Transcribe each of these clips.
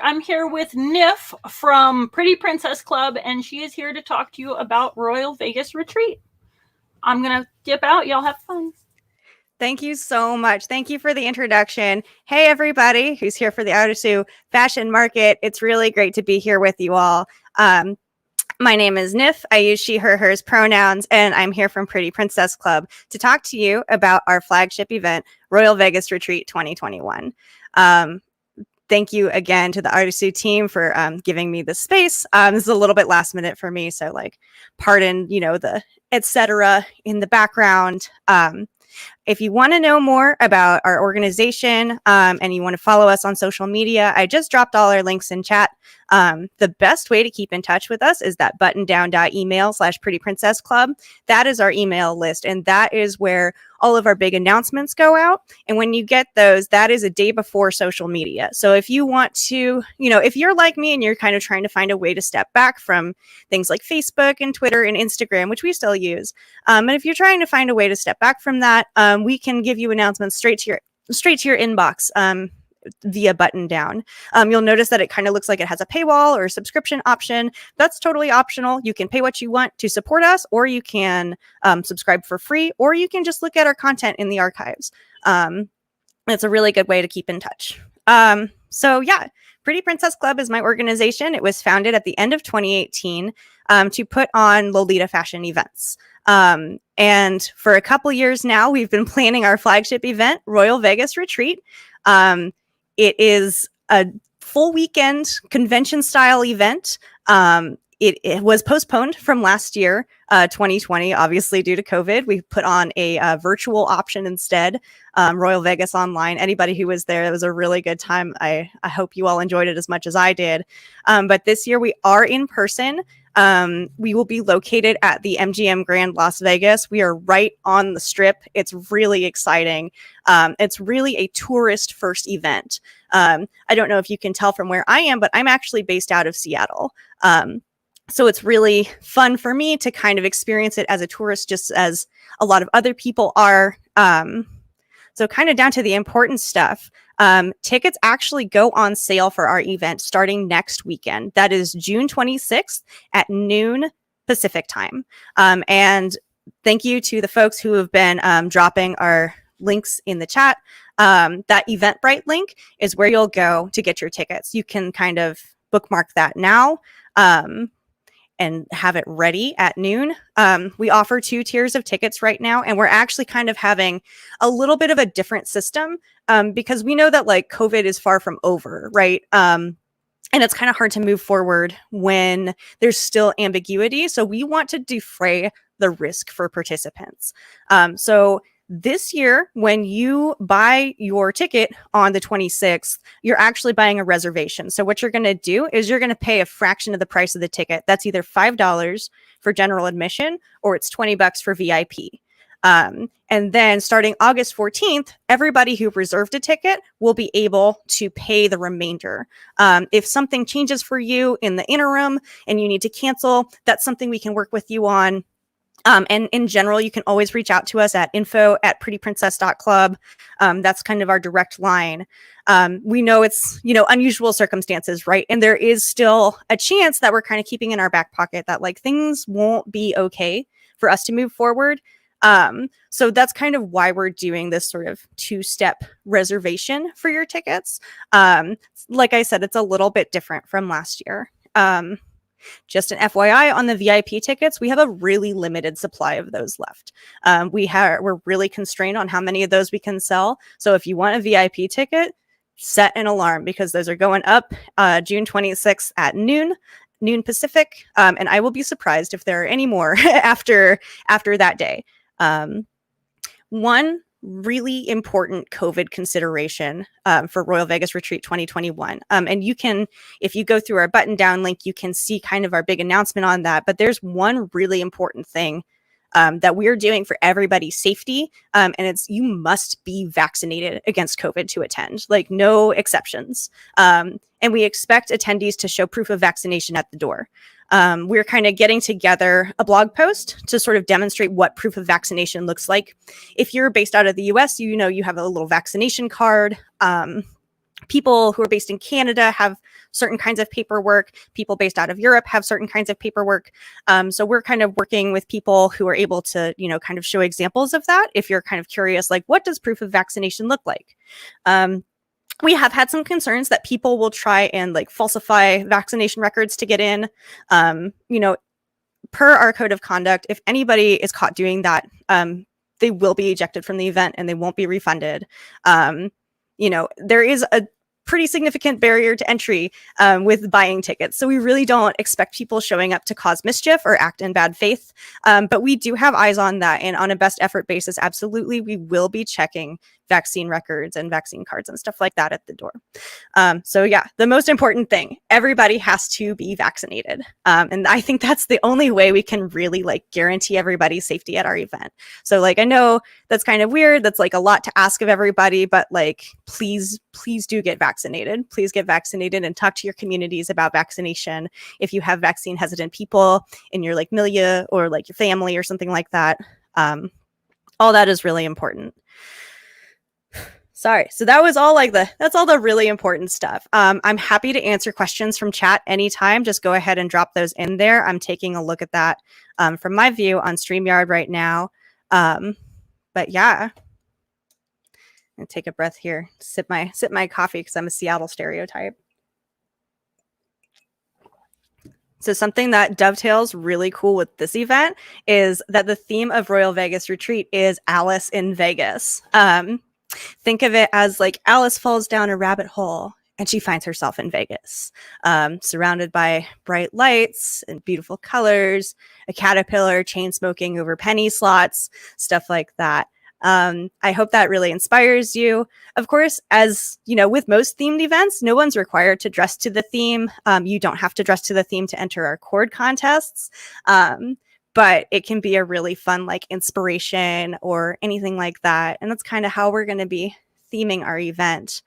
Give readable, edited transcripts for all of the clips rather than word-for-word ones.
I'm here with Nif from Pretty Princess Club, and she is here to talk to you about Royal Vegas Retreat. I'm going to dip out. Y'all have fun. Thank you so much. Thank you for the introduction. Hey, everybody who's here for the Otasu Fashion Market. It's really great to be here with you all. My name is Nif. I use she, her, hers pronouns, and I'm here from Pretty Princess Club to talk to you about our flagship event, Royal Vegas Retreat 2021. Thank you again to the Otasu team for giving me this space. This is a little bit last minute for me, so pardon, the etc. in the background. If you want to know more about our organization and you want to follow us on social media, I just dropped all our links in chat. The best way to keep in touch with us is that buttondown.email/prettyprincessclub. That is our email list, and that is where all of our big announcements go out. And when you get those, that is a day before social media. So if you want to, if you're like me and you're kind of trying to find a way to step back from things like Facebook and Twitter and Instagram, which we still use, and if you're trying to find a way to step back from that, we can give you announcements straight to your inbox via button down. You'll notice that it kind of looks like it has a paywall or a subscription option. That's totally optional. You can pay what you want to support us, or you can subscribe for free, or you can just look at our content in the archives. It's a really good way to keep in touch. So yeah, Pretty Princess Club is my organization. It was founded at the end of 2018 to put on Lolita fashion events. And for a couple years now, we've been planning our flagship event, Royal Vegas Retreat. It is a full weekend convention style event. It was postponed from last year, 2020, obviously due to COVID. We put on a virtual option instead, Royal Vegas Online. Anybody who was there, it was a really good time. I hope you all enjoyed it as much as I did. But this year we are in person. We will be located at the MGM Grand Las Vegas. We are right on the Strip. It's really exciting. It's really a tourist first event. I don't know if you can tell from where I am, but I'm actually based out of Seattle. So it's really fun for me to kind of experience it as a tourist, just as a lot of other people are. So kind of down to the important stuff. Tickets actually go on sale for our event starting next weekend. That is June 26th at noon Pacific time. And thank you to the folks who have been dropping our links in the chat. That Eventbrite link is where you'll go to get your tickets. You can kind of bookmark that now. And have it ready at noon. We offer 2 tiers of tickets right now, and we're actually kind of having a little bit of a different system because we know that COVID is far from over, right? And it's kind of hard to move forward when there's still ambiguity. So we want to defray the risk for participants. So this year, when you buy your ticket on the 26th, you're actually buying a reservation. So what you're going to do is you're going to pay a fraction of the price of the ticket. That's either $5 for general admission or it's $20 for VIP. And then starting August 14th, everybody who reserved a ticket will be able to pay the remainder. If something changes for you in the interim and you need to cancel, that's something we can work with you on. And in general, you can always reach out to us at info@prettyprincess.club. That's kind of our direct line. We know it's, unusual circumstances, right? And there is still a chance that we're kind of keeping in our back pocket that things won't be okay for us to move forward. So that's kind of why we're doing this sort of 2-step reservation for your tickets. Like I said, it's a little bit different from last year. Just an FYI on the VIP tickets, we have a really limited supply of those left. We're really constrained on how many of those we can sell. So if you want a VIP ticket, set an alarm because those are going up June 26th at noon Pacific. And I will be surprised if there are any more after that day. One really important COVID consideration for Royal Vegas Retreat 2021. And you can, if you go through our button down link, you can see kind of our big announcement on that. But there's one really important thing that we're doing for everybody's safety. And it's you must be vaccinated against COVID to attend, no exceptions. And we expect attendees to show proof of vaccination at the door. We're kind of getting together a blog post to sort of demonstrate what proof of vaccination looks like. If you're based out of the US, you have a little vaccination card. People who are based in Canada have certain kinds of paperwork. People based out of Europe have certain kinds of paperwork. So we're kind of working with people who are able to, kind of show examples of that. If you're kind of curious, like, what does proof of vaccination look like? We have had some concerns that people will try and like falsify vaccination records to get in. Per our code of conduct, if anybody is caught doing that, they will be ejected from the event and they won't be refunded. There is a pretty significant barrier to entry with buying tickets. So we really don't expect people showing up to cause mischief or act in bad faith. But we do have eyes on that. And on a best effort basis, absolutely, we will be checking vaccine records and vaccine cards and stuff like that at the door. So yeah, the most important thing, everybody has to be vaccinated. And I think that's the only way we can really like guarantee everybody's safety at our event. So like, I know that's kind of weird. That's like a lot to ask of everybody, but like, please do get vaccinated. Please get vaccinated and talk to your communities about vaccination. If you have vaccine hesitant people in your like milieu or like your family or something like that, all that is really important. Sorry. So that was all that's all the really important stuff. I'm happy to answer questions from chat anytime. Just go ahead and drop those in there. I'm taking a look at that from my view on StreamYard right now. But yeah, and take a breath here, sip my coffee because I'm a Seattle stereotype. So something that dovetails really cool with this event is that the theme of Royal Vegas Retreat is Alice in Vegas. Think of it as like Alice falls down a rabbit hole and she finds herself in Vegas, surrounded by bright lights and beautiful colors, a caterpillar chain smoking over penny slots, stuff like that. I hope that really inspires you. Of course, as you know, with most themed events, no one's required to dress to the theme. You don't have to dress to the theme to enter our cord contests. But it can be a really fun like inspiration or anything like that. And that's kind of how we're going to be theming our event.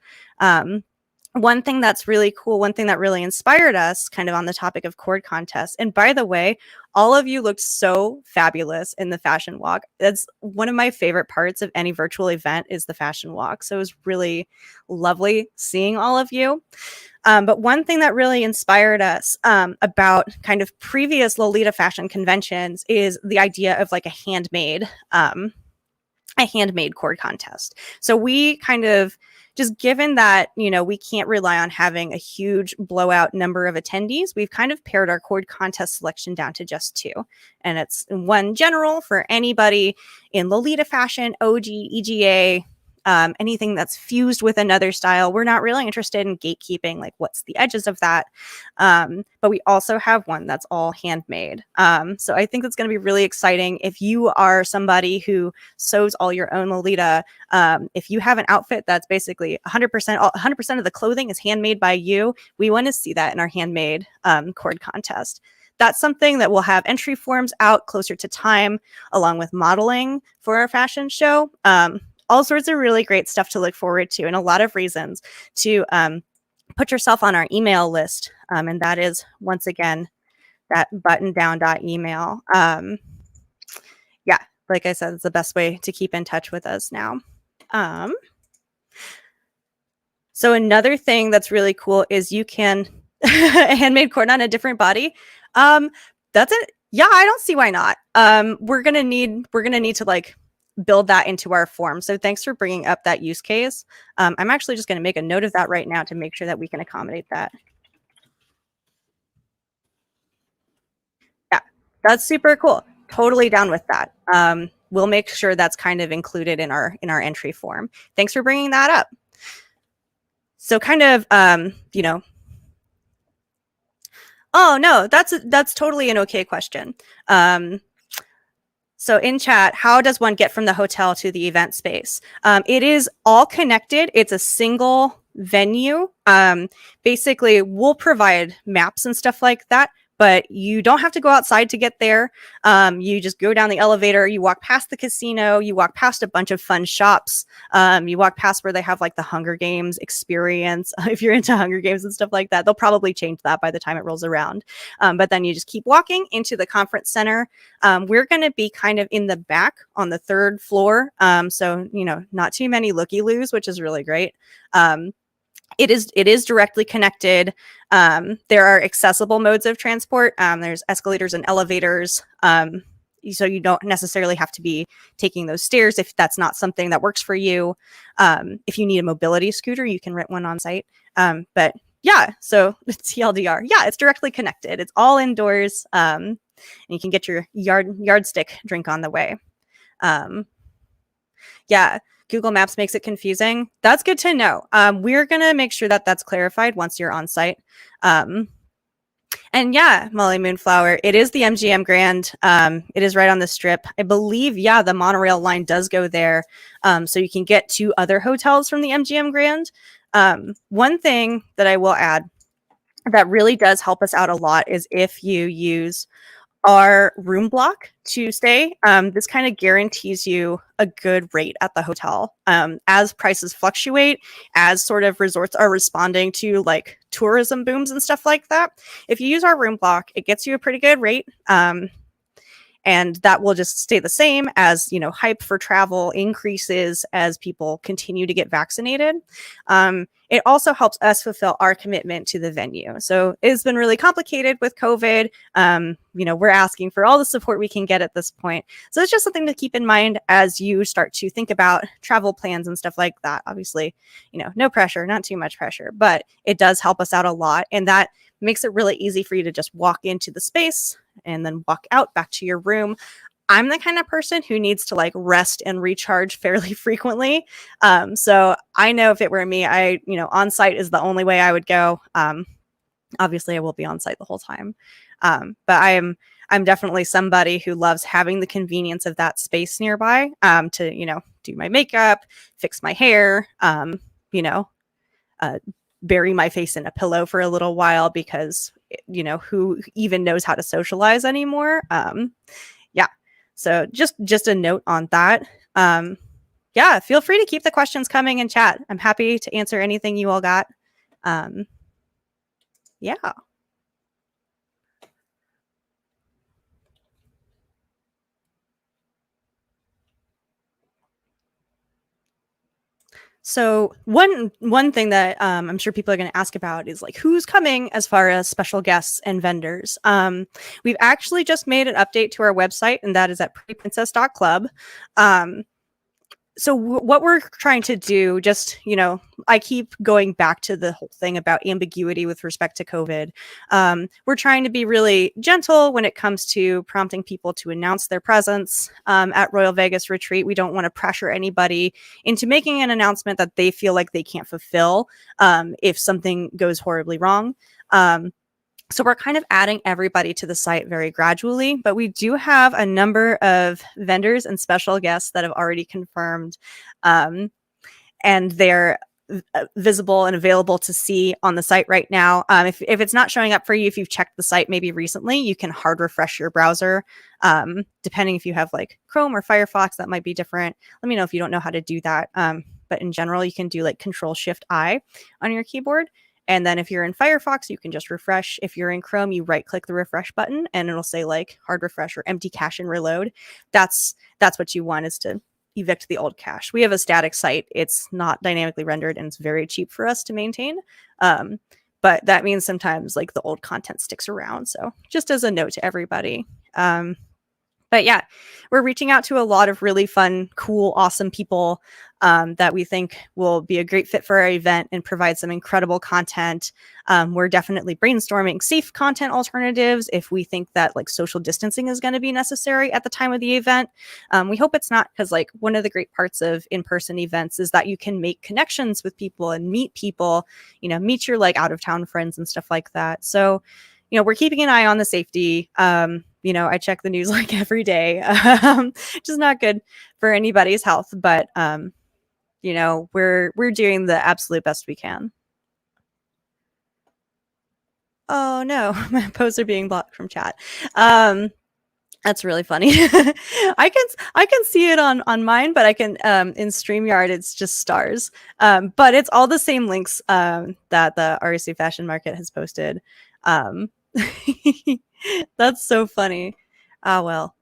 One thing that's really cool, one thing that really inspired us kind of on the topic of cord contests. And by the way, all of you looked so fabulous in the fashion walk. That's one of my favorite parts of any virtual event is the fashion walk. So it was really lovely seeing all of you. But one thing that really inspired us about kind of previous Lolita fashion conventions is the idea of like a handmade cord contest. So we kind of just given that, we can't rely on having a huge blowout number of attendees, we've kind of pared our cord contest selection down to just 2. And it's one general for anybody in Lolita fashion, OG, EGA, anything that's fused with another style. We're not really interested in gatekeeping, like what's the edges of that. But we also have one that's all handmade. So I think that's going to be really exciting. If you are somebody who sews all your own Lolita, if you have an outfit that's basically 100% of the clothing is handmade by you, we want to see that in our handmade cord contest. That's something that we'll have entry forms out closer to time, along with modeling for our fashion show. All sorts of really great stuff to look forward to and a lot of reasons to put yourself on our email list. And that is, once again, that buttondown.email. Yeah, like I said, it's the best way to keep in touch with us now. So another thing that's really cool is you can handmade cord on a different body. That's it. Yeah, I don't see why not. We're gonna need to like build that into our form. So thanks for bringing up that use case. I'm actually just going to make a note of that right now to make sure that we can accommodate that. Yeah, that's super cool. Totally down with that. We'll make sure that's kind of included in our entry form. Thanks for bringing that up. So kind of, oh no, that's totally an okay question. So in chat, how does one get from the hotel to the event space? It is all connected. It's a single venue. Basically, we'll provide maps and stuff like that, but you don't have to go outside to get there. You just go down the elevator, you walk past the casino, you walk past a bunch of fun shops. You walk past where they have like the Hunger Games experience. If you're into Hunger Games and stuff like that, they'll probably change that by the time it rolls around. But then you just keep walking into the conference center. We're going to be kind of in the back on the 3rd floor. So, not too many looky-loos, which is really great. it is directly connected. There are accessible modes of transport. There's escalators and elevators. So you don't necessarily have to be taking those stairs if that's not something that works for you. If you need a mobility scooter, you can rent one on site. But yeah, so TLDR, yeah, it's directly connected. It's all indoors, and you can get your yardstick drink on the way. Yeah, Google Maps makes it confusing. That's good to know. We're going to make sure that that's clarified once you're on site. And yeah, Molly Moonflower, it is the MGM Grand. It is right on the strip. I believe, yeah, the monorail line does go there. So you can get to other hotels from the MGM Grand. One thing that I will add that really does help us out a lot is if you use our room block to stay. This kind of guarantees you a good rate at the hotel. As prices fluctuate, as sort of resorts are responding to like tourism booms and stuff like that, if you use our room block, it gets you a pretty good rate. And that will just stay the same as, you know, hype for travel increases as people continue to get vaccinated. It also helps us fulfill our commitment to the venue. So it's been really complicated with COVID. You know, we're asking for all the support we can get at this point. So it's just something to keep in mind as you start to think about travel plans and stuff like that. Obviously, you know, no pressure, not too much pressure, but it does help us out a lot. And that makes it really easy for you to just walk into the space and then walk out back to your room. I'm the kind of person who needs to like rest and recharge fairly frequently. So I know if it were me, on site is the only way I would go. Obviously I will be on site the whole time. But I'm definitely somebody who loves having the convenience of that space nearby, to, you know, do my makeup, fix my hair, bury my face in a pillow for a little while because, you know, who even knows how to socialize anymore? Yeah. So just a note on that. Yeah, feel free to keep the questions coming in chat. I'm happy to answer anything you all got. Yeah. So one thing that I'm sure people are going to ask about is like who's coming as far as special guests and vendors. We've actually just made an update to our website, and that is at prettyprincess.club. So what we're trying to do, just, you know, I keep going back to the whole thing about ambiguity with respect to COVID. We're trying to be really gentle when it comes to prompting people to announce their presence at Royal Vegas Retreat. We don't want to pressure anybody into making an announcement that they feel like they can't fulfill if something goes horribly wrong. So we're kind of adding everybody to the site very gradually, but we do have a number of vendors and special guests that have already confirmed, and they're visible and available to see on the site right now. If it's not showing up for you, if you've checked the site maybe recently, you can hard refresh your browser. Depending if you have like Chrome or Firefox, that might be different. Let me know if you don't know how to do that. But in general, you can do like Control-Shift-I on your keyboard. And then if you're in Firefox, you can just refresh. If you're in Chrome, you right click the refresh button and it'll say like hard refresh or empty cache and reload. That's what you want, is to evict the old cache. We have a static site. It's not dynamically rendered and it's very cheap for us to maintain. But that means sometimes like the old content sticks around. So just as a note to everybody. But yeah, we're reaching out to a lot of really fun, cool, awesome people that we think will be a great fit for our event and provide some incredible content. We're definitely brainstorming safe content alternatives if we think that like social distancing is going to be necessary at the time of the event. We hope it's not, because like one of the great parts of in-person events is that you can make connections with people and meet people, you know, meet your like out-of-town friends and stuff like that. So, you know, we're keeping an eye on the safety. You know, I check the news like every day, which is not good for anybody's health, but, you know, we're doing the absolute best we can. Oh no, my posts are being blocked from chat. That's really funny. I can see it on mine, but I can in StreamYard it's just stars. But it's all the same links that the RSC Fashion Market has posted. That's so funny. Ah, well.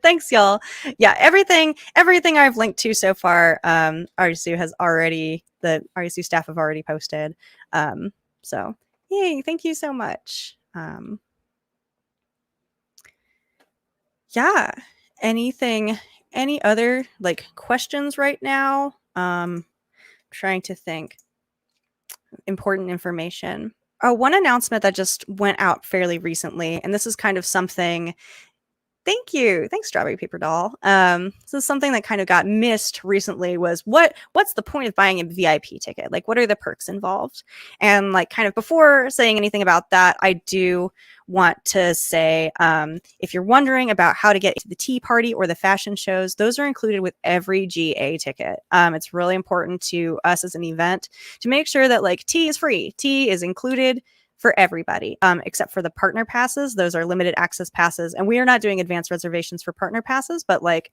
Thanks, y'all. Yeah, everything I've linked to so far, RSU has already the RSU staff have already posted. So yay, thank you so much. Yeah, any other like questions right now? Trying to think. Important information. Oh, one announcement that just went out fairly recently, and this is kind of something. Thank you. Thanks, Strawberry Paper Doll. So something that kind of got missed recently was what's the point of buying a VIP ticket? Like, what are the perks involved? And like, kind of before saying anything about that, I do want to say, if you're wondering about how to get to the tea party or the fashion shows, those are included with every GA ticket. It's really important to us as an event to make sure that like tea is free. Tea is included for everybody, except for the partner passes. Those are limited access passes. And we are not doing advanced reservations for partner passes, but like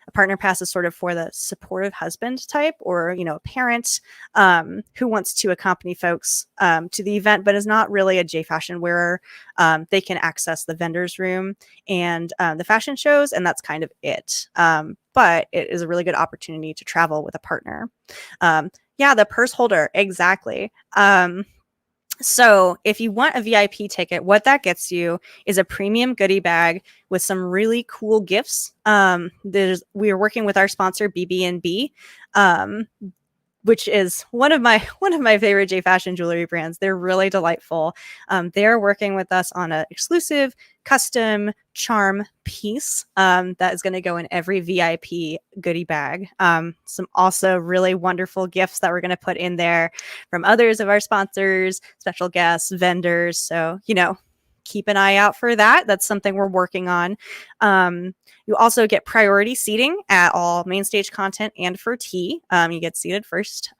a partner pass is sort of for the supportive husband type, or, you know, a parent who wants to accompany folks to the event, but is not really a J fashion wearer. They can access the vendor's room and the fashion shows, and that's kind of it. But it is a really good opportunity to travel with a partner. Yeah, the purse holder, exactly. So if you want a VIP ticket, what that gets you is a premium goodie bag with some really cool gifts. We are working with our sponsor BB&B, which is one of my favorite J fashion jewelry brands. They're really delightful. They're working with us on an exclusive custom charm piece that is going to go in every VIP goodie bag. Some also really wonderful gifts that we're going to put in there from others of our sponsors, special guests, vendors. So, you know, keep an eye out for that. That's something we're working on. You also get priority seating at all main stage content and for tea. You get seated first.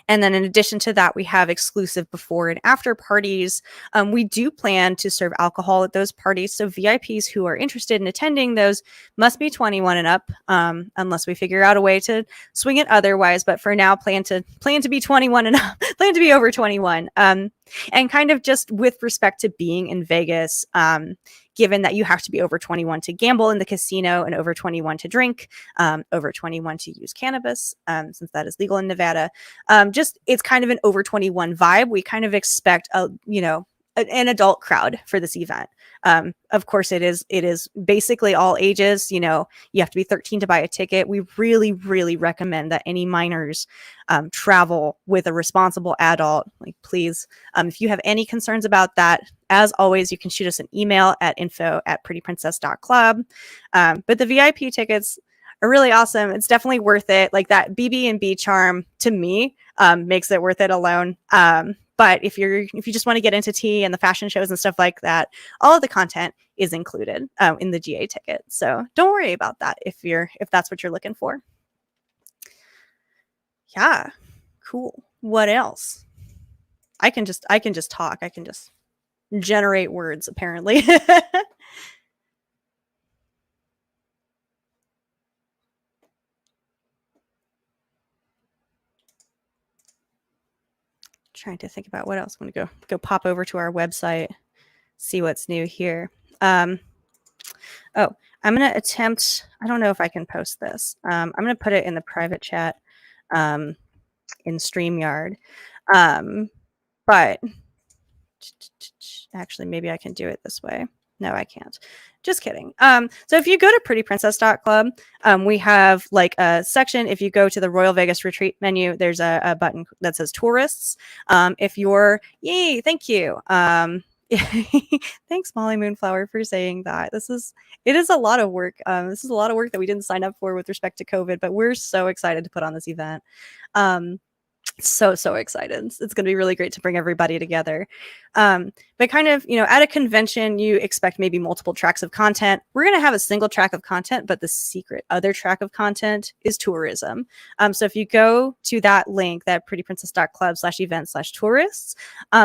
And then in addition to that, we have exclusive before and after parties. We do plan to serve alcohol at those parties. So VIPs who are interested in attending those must be 21 and up, unless we figure out a way to swing it otherwise. But for now, plan to be 21 and up, plan to be over 21. And kind of just with respect to being in Vegas, given that you have to be over 21 to gamble in the casino and over 21 to drink, over 21 to use cannabis, since that is legal in Nevada. Just it's kind of an over 21 vibe. We kind of expect an adult crowd for this event. Of course, it is basically all ages. You know, you have to be 13 to buy a ticket. We really, really recommend that any minors travel with a responsible adult. Like, please, if you have any concerns about that, as always, you can shoot us an email at info@prettyprincess.club. But the VIP tickets are really awesome. It's definitely worth it. Like that BB&B charm to me makes it worth it alone. But if you just want to get into tea and the fashion shows and stuff like that, all of the content is included in the GA ticket. So don't worry about that if that's what you're looking for. Yeah, cool. What else? I can just talk. I can just generate words, apparently. Trying to think about what else. I'm gonna go pop over to our website, see what's new here. I'm gonna attempt. I don't know if I can post this. I'm gonna put it in the private chat in StreamYard. But actually, maybe I can do it this way. No, I can't. Just kidding. So if you go to prettyprincess.club, we have like a section. If you go to the Royal Vegas Retreat menu, there's a button that says tourists. If you're, yay, thank you. Thanks, Molly Moonflower, for saying that. It is a lot of work. This is a lot of work that we didn't sign up for with respect to COVID, but we're so excited to put on this event. So excited. It's going to be really great to bring everybody together. But kind of, at a convention, you expect maybe multiple tracks of content. We're going to have a single track of content, but the secret other track of content is tourism. So if you go to that link, that prettyprincess.club/events/tourists,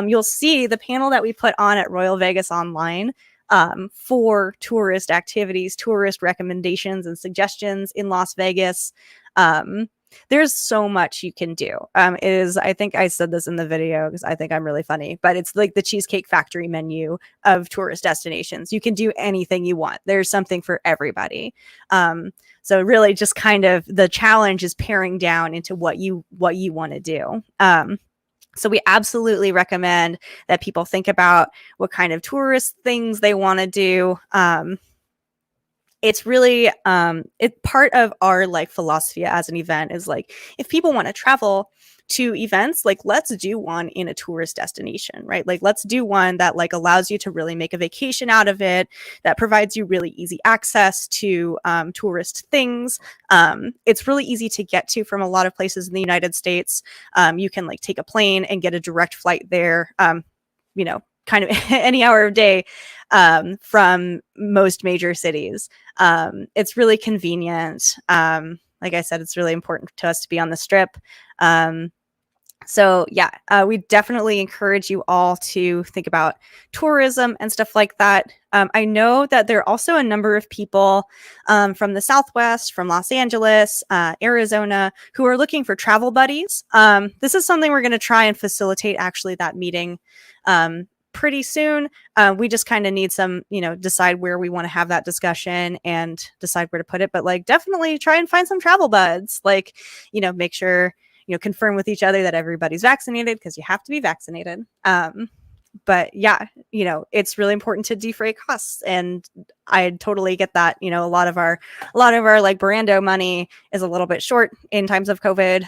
you'll see the panel that we put on at Royal Vegas Online for tourist activities, tourist recommendations and suggestions in Las Vegas. there's so much you can do. It is, I think I said this in the video because I think I'm really funny, but it's like the Cheesecake Factory menu of tourist destinations. You can do anything you want. There's something for everybody. So really just kind of the challenge is paring down into what you want to do. So we absolutely recommend that people think about what kind of tourist things they want to do. It's really it part of our like philosophy as an event is like, if people want to travel to events, like let's do one in a tourist destination, right? Like let's do one that like allows you to really make a vacation out of it, that provides you really easy access to tourist things. It's really easy to get to from a lot of places in the United States. You can like take a plane and get a direct flight there, you know, kind of any hour of day from most major cities. It's really convenient. Like I said, it's really important to us to be on the Strip. So yeah, we definitely encourage you all to think about tourism and stuff like that. I know that there are also a number of people from the Southwest, from Los Angeles, Arizona, who are looking for travel buddies. This is something we're going to try and facilitate actually that meeting pretty soon. We just kind of need some, decide where we want to have that discussion and decide where to put it. But like, definitely try and find some travel buds, like, make sure, confirm with each other that everybody's vaccinated, because you have to be vaccinated. But yeah, it's really important to defray costs, and I totally get that. A lot of our like Brando money is a little bit short in times of COVID.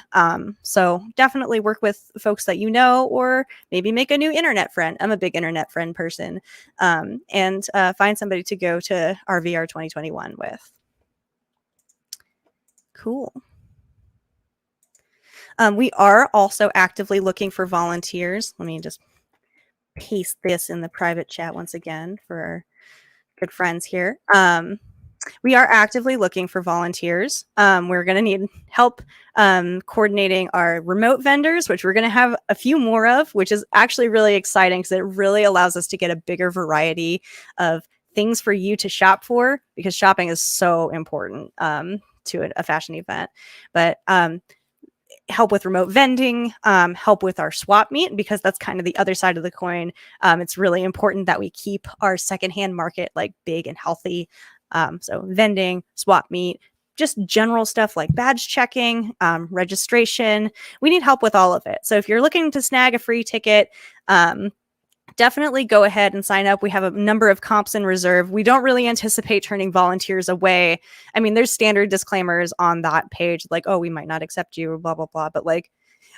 So definitely work with folks that or maybe make a new internet friend. I'm a big internet friend person, and find somebody to go to RVR 2021 with. Cool. We are also actively looking for volunteers. Let me just paste this in the private chat once again for our good friends here. We are actively looking for volunteers. We're going to need help coordinating our remote vendors, which we're going to have a few more of, which is actually really exciting because it really allows us to get a bigger variety of things for you to shop for, because shopping is so important to a fashion event. But help with remote vending, help with our swap meet, because that's kind of the other side of the coin. It's really important that we keep our secondhand market like big and healthy. So vending, swap meet, just general stuff like badge checking, registration. We need help with all of it. So if you're looking to snag a free ticket, definitely go ahead and sign up. We have a number of comps in reserve. We don't really anticipate turning volunteers away. I mean, there's standard disclaimers on that page, like, oh, we might not accept you, blah, blah, blah. But like,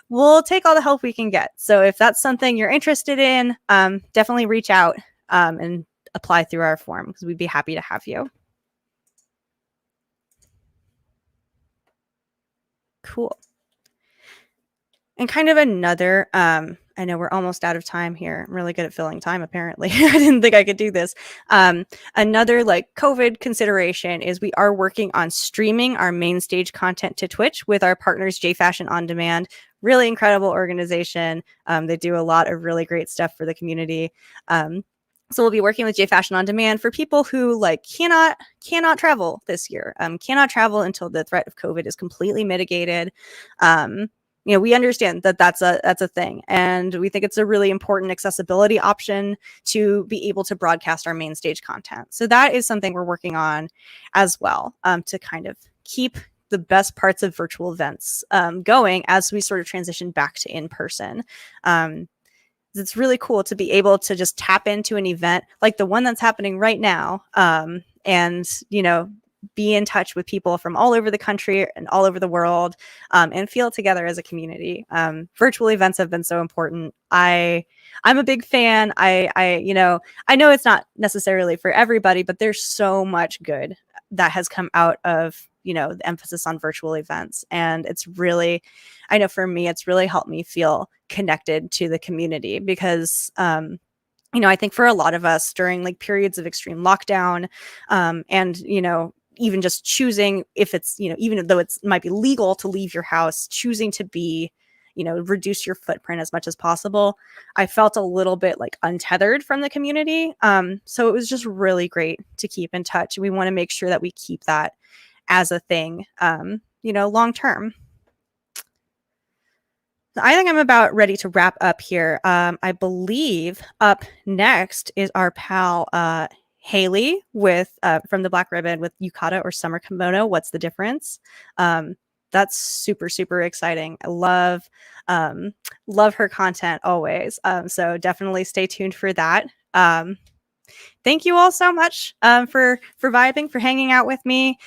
we'll take all the help we can get. So if that's something you're interested in, definitely reach out and apply through our form, because we'd be happy to have you. Cool. And kind of another, I know we're almost out of time here. I'm really good at filling time, apparently. I didn't think I could do this. Another like COVID consideration is we are working on streaming our main stage content to Twitch with our partners, J Fashion On Demand. Really incredible organization. They do a lot of really great stuff for the community. So we'll be working with J Fashion On Demand for people who like cannot travel this year, cannot travel until the threat of COVID is completely mitigated. We understand that that's a thing, and we think it's a really important accessibility option to be able to broadcast our main stage content. So that is something we're working on as well, to kind of keep the best parts of virtual events going as we sort of transition back to in-person. It's really cool to be able to just tap into an event like the one that's happening right now, and be in touch with people from all over the country and all over the world, and feel together as a community. Virtual events have been so important. I'm a big fan. I know it's not necessarily for everybody, but there's so much good that has come out of, the emphasis on virtual events. And it's really, I know for me, it's really helped me feel connected to the community, because, I think for a lot of us during like periods of extreme lockdown, and, even just choosing, if it's, even though it might be legal to leave your house, choosing to be, reduce your footprint as much as possible. I felt a little bit like untethered from the community. So it was just really great to keep in touch. We want to make sure that we keep that as a thing, long term. I think I'm about ready to wrap up here. I believe up next is our pal Haley with from the Black Ribbon with Yukata or Summer Kimono. What's the difference? That's super super exciting. I love her content always. So definitely stay tuned for that. Thank you all so much for vibing, for hanging out with me.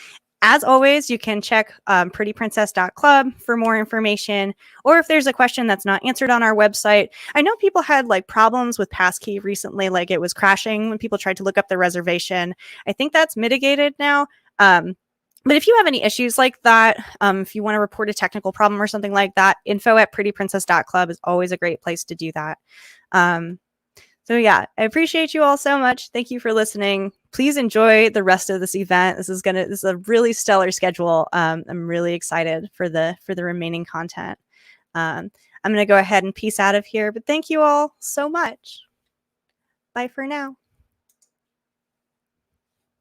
As always, you can check prettyprincess.club for more information, or if there's a question that's not answered on our website. I know people had like problems with passkey recently, like it was crashing when people tried to look up the reservation. I think that's mitigated now. But if you have any issues like that, if you want to report a technical problem or something like that, info@prettyprincess.club is always a great place to do that. So yeah, I appreciate you all so much. Thank you for listening. Please enjoy the rest of this event. This is a really stellar schedule. I'm really excited for the remaining content. I'm gonna go ahead and peace out of here, but thank you all so much. Bye for now.